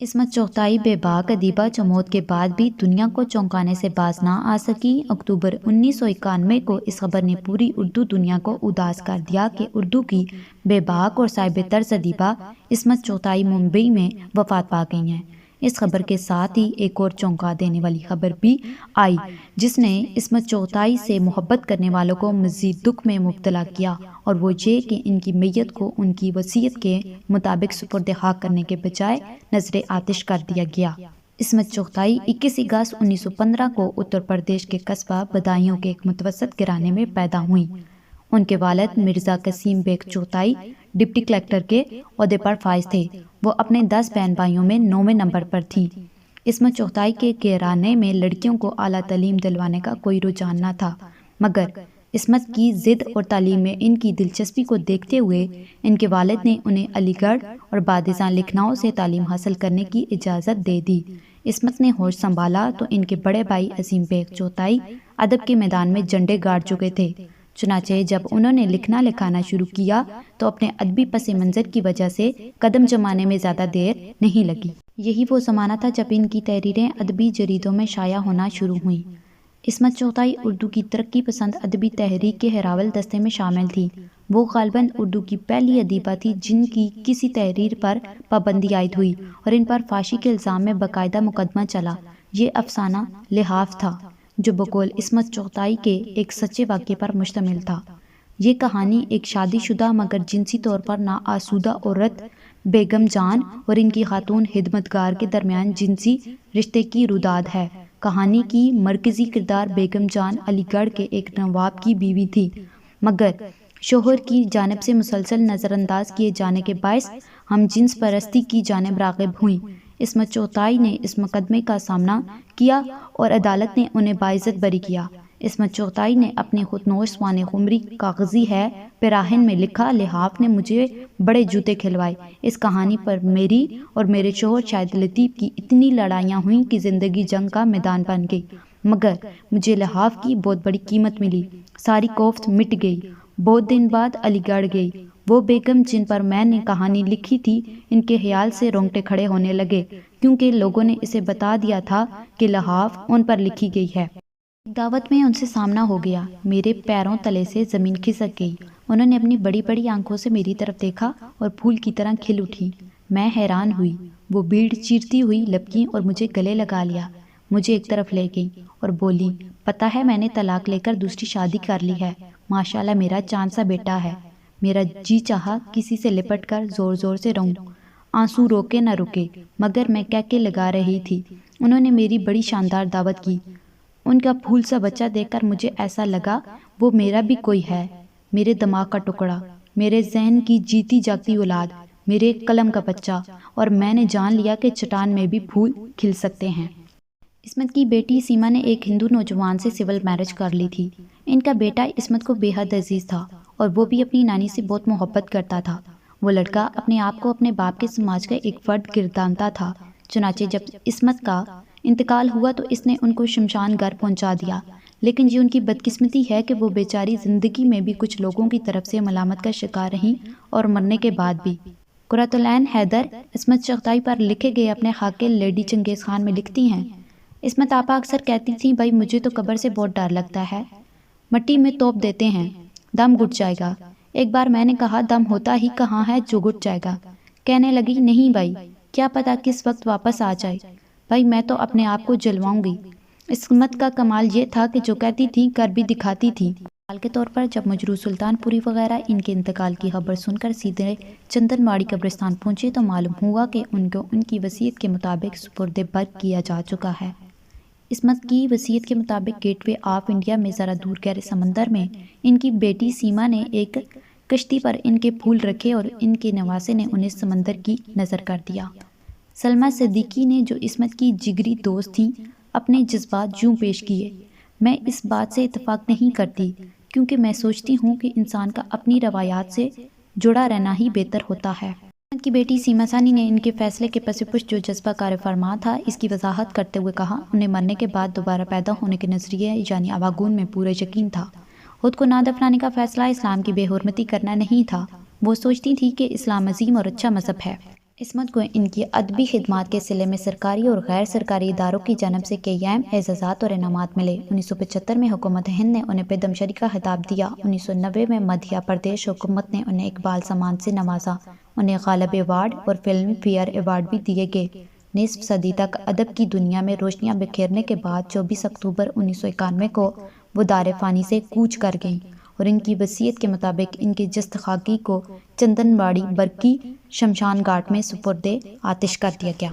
عصمت چغتائی بے باک ادیبہ جو موت کے بعد بھی دنیا کو چونکانے سے باز نہ آ سکی۔ اکتوبر 1991 کو اس خبر نے پوری اردو دنیا کو اداس کر دیا کہ اردو کی بے باک اور صاحب طرز ادیبہ عصمت چغتائی ممبئی میں وفات پا گئی ہیں۔ اس خبر کے ساتھ ہی ایک اور چونکا دینے والی خبر بھی آئی جس نے عصمت چغتائی سے محبت کرنے والوں کو مزید دکھ میں مبتلا کیا، اور وہ یہ کہ ان کی میت کو ان کی وصیت کے مطابق سپرد خاک کرنے کے بجائے نذر آتش کر دیا گیا۔ عصمت چغتائی 21 اگست 1915 کو اتر پردیش کے قصبہ بدایوں کے ایک متوسط گھرانے میں پیدا ہوئیں۔ ان کے والد مرزا قسیم بیگ چغتائی ڈپٹی کلکٹر کے عہدے پر فائز تھے۔ وہ اپنے 10 بہن بھائیوں میں 9ویں نمبر پر تھی۔ عصمت چغتائی کے گھرانے میں لڑکیوں کو اعلیٰ تعلیم دلوانے کا کوئی رجحان نہ تھا، مگر عصمت کی ضد اور تعلیم میں ان کی دلچسپی کو دیکھتے ہوئے ان کے والد نے انہیں علی گڑھ اور بعد ازاں لکھنؤ سے تعلیم حاصل کرنے کی اجازت دے دی۔ عصمت نے ہوش سنبھالا تو ان کے بڑے بھائی عظیم بیگ چغتائی ادب کے میدان میں جھنڈے گاڑ چکے تھے۔ چنانچہ جب انہوں نے لکھنا لکھانا شروع کیا تو اپنے ادبی پس منظر کی وجہ سے قدم جمانے میں زیادہ دیر نہیں لگی۔ یہی وہ زمانہ تھا جب ان کی تحریریں ادبی جریدوں میں شائع ہونا شروع ہوئیں۔ عصمت چغتائی اردو کی ترقی پسند ادبی تحریک کے ہراول دستے میں شامل تھی۔ وہ غالباً اردو کی پہلی ادیبہ تھی جن کی کسی تحریر پر پابندی عائد ہوئی اور ان پر فحاشی کے الزام میں باقاعدہ مقدمہ چلا۔ یہ افسانہ لحاف تھا جو بقول عصمت چغتائی کے ایک سچے واقعے پر مشتمل تھا۔ یہ کہانی ایک شادی شدہ مگر جنسی طور پر ناآسودہ عورت بیگم جان اور ان کی خاتون خدمتگار کے درمیان جنسی رشتے کی روداد ہے۔ کہانی کی مرکزی کردار بیگم جان علی گڑھ کے ایک نواب کی بیوی تھی، مگر شوہر کی جانب سے مسلسل نظر انداز کیے جانے کے باعث ہم جنس پرستی کی جانب راغب ہوئیں۔ عصمت چغتائی نے اس مقدمے کا سامنا کیا اور عدالت نے انہیں باعزت بری کیا۔ عصمت چغتائی نے اپنے خود نوش سوانح قمری کاغذی ہے پیراہن میں لکھا، لحاف نے مجھے بڑے جوتے کھلوائے۔ اس کہانی پر میری اور میرے شوہر شاہد لطیف کی اتنی لڑائیاں ہوئیں کہ زندگی جنگ کا میدان بن گئی، مگر مجھے لحاف کی بہت بڑی قیمت ملی۔ ساری کوفت مٹ گئی۔ بہت دن بعد علی گڑھ گئی۔ وہ بیگم جن پر میں نے کہانی لکھی تھی، ان کے خیال سے رونگٹے کھڑے ہونے لگے، کیونکہ لوگوں نے اسے بتا دیا تھا کہ لحاف ان پر لکھی گئی ہے۔ دعوت میں ان سے سامنا ہو گیا۔ میرے پیروں تلے سے زمین کھسک گئی۔ انہوں نے اپنی بڑی بڑی آنکھوں سے میری طرف دیکھا اور پھول کی طرح کھل اٹھی۔ میں حیران ہوئی۔ وہ بیڑ چیرتی ہوئی لپکیں اور مجھے گلے لگا لیا۔ مجھے ایک طرف لے گئی اور بولی، پتہ ہے میں نے طلاق لے کر دوسری شادی کر لی ہے۔ ماشاءاللہ میرا چاند سا بیٹا ہے۔ میرا جی چاہا کسی سے لپٹ کر زور زور سے روؤں۔ آنسو روکے نہ رکے، مگر میں کہہ کے لگا رہی تھی۔ انہوں نے میری بڑی شاندار دعوت کی۔ ان کا پھول سا بچہ دیکھ کر مجھے ایسا لگا وہ میرا بھی کوئی ہے، میرے دماغ کا ٹکڑا، میرے ذہن کی جیتی جاگتی اولاد، میرے قلم کا بچہ، اور میں نے جان لیا کہ چٹان میں بھی پھول کھل سکتے ہیں۔ عصمت کی بیٹی سیما نے ایک ہندو نوجوان سے سول میرج کر لی تھی۔ ان کا بیٹا عصمت کو بے حد عزیز تھا اور وہ بھی اپنی نانی سے بہت محبت کرتا تھا۔ وہ لڑکا اپنے آپ کو اپنے باپ کے سماج کا ایک فرد گردانتا تھا۔ چنانچہ جب عصمت کا انتقال ہوا تو اس نے ان کو شمشان گھر پہنچا دیا، لیکن یہ ان کی بدقسمتی ہے کہ وہ بیچاری زندگی میں بھی کچھ لوگوں کی طرف سے ملامت کا شکار رہیں اور مرنے کے بعد بھی۔ قرۃ العین حیدر عصمت چغتائی پر لکھے گئے اپنے خاکے لیڈی چنگیز خان میں لکھتی ہیں، عصمت آپا اکثر کہتی تھیں، بھائی مجھے تو قبر سے بہت ڈر لگتا ہے، مٹی میں توپ دیتے ہیں، دم گھٹ جائے گا۔ ایک بار میں نے کہا، دم ہوتا ہی کہاں ہے جو گھٹ جائے گا؟ کہنے لگی، نہیں بھائی، کیا پتا کس وقت واپس آ جائے، بھائی میں تو اپنے آپ کو جلواؤں گی۔ عصمت کا کمال یہ تھا کہ جو کہتی تھی کر بھی دکھاتی تھی۔ مثال کے طور پر جب مجروح سلطان پوری وغیرہ ان کے انتقال کی خبر سن کر سیدھے چندن واڑی قبرستان پہنچے تو معلوم ہوا کہ ان کو ان کی وصیت کے مطابق سپرد برگ کیا جا چکا ہے۔ عصمت کی وصیت کے مطابق گیٹ وے آف انڈیا میں ذرا دور گہرے سمندر میں ان کی بیٹی سیما نے ایک کشتی پر ان کے پھول رکھے اور ان کے نواسے نے انہیں سمندر کی نظر کر دیا۔ سلمیٰ صدیقی نے جو عصمت کی جگری دوست تھیں اپنے جذبات یوں پیش کیے، میں اس بات سے اتفاق نہیں کرتی کیونکہ میں سوچتی ہوں کہ انسان کا اپنی روایات سے جڑا رہنا ہی بہتر ہوتا ہے۔ عصمت کی بیٹی سیما ثانی نے ان کے فیصلے کے پس پشت جو جذبہ کار فرما تھا اس کی وضاحت کرتے ہوئے کہا، انہیں مرنے کے بعد دوبارہ پیدا ہونے کے نظریے یعنی آواگون میں پورا یقین تھا۔ خود کو نہ دفنانے کا فیصلہ اسلام کی بے حرمتی کرنا نہیں تھا۔ وہ سوچتی تھی کہ اسلام عظیم اور اچھا مذہب ہے۔ عصمت کو ان کی ادبی خدمات کے صلے میں سرکاری اور غیر سرکاری اداروں کی جانب سے کئی اہم اعزازات اور انعامات ملے۔ 1975 میں حکومت ہند نے انہیں پدم شری کا خطاب دیا۔ 1990 میں مدھیہ پردیش حکومت نے انہیں اقبال سمان سے نوازا۔ انہیں غالب ایوارڈ اور فلم فیئر ایوارڈ بھی دیے گئے۔ نصف صدی تک ادب کی دنیا میں روشنیاں بکھیرنے کے بعد 24 اکتوبر 1991 کو وہ دار فانی سے کوچ کر گئیں اور ان کی وصیت کے مطابق ان کی جسد خاکی کو چندن باڑی برقی شمشان گھاٹ میں سپرد آتش کر دیا گیا۔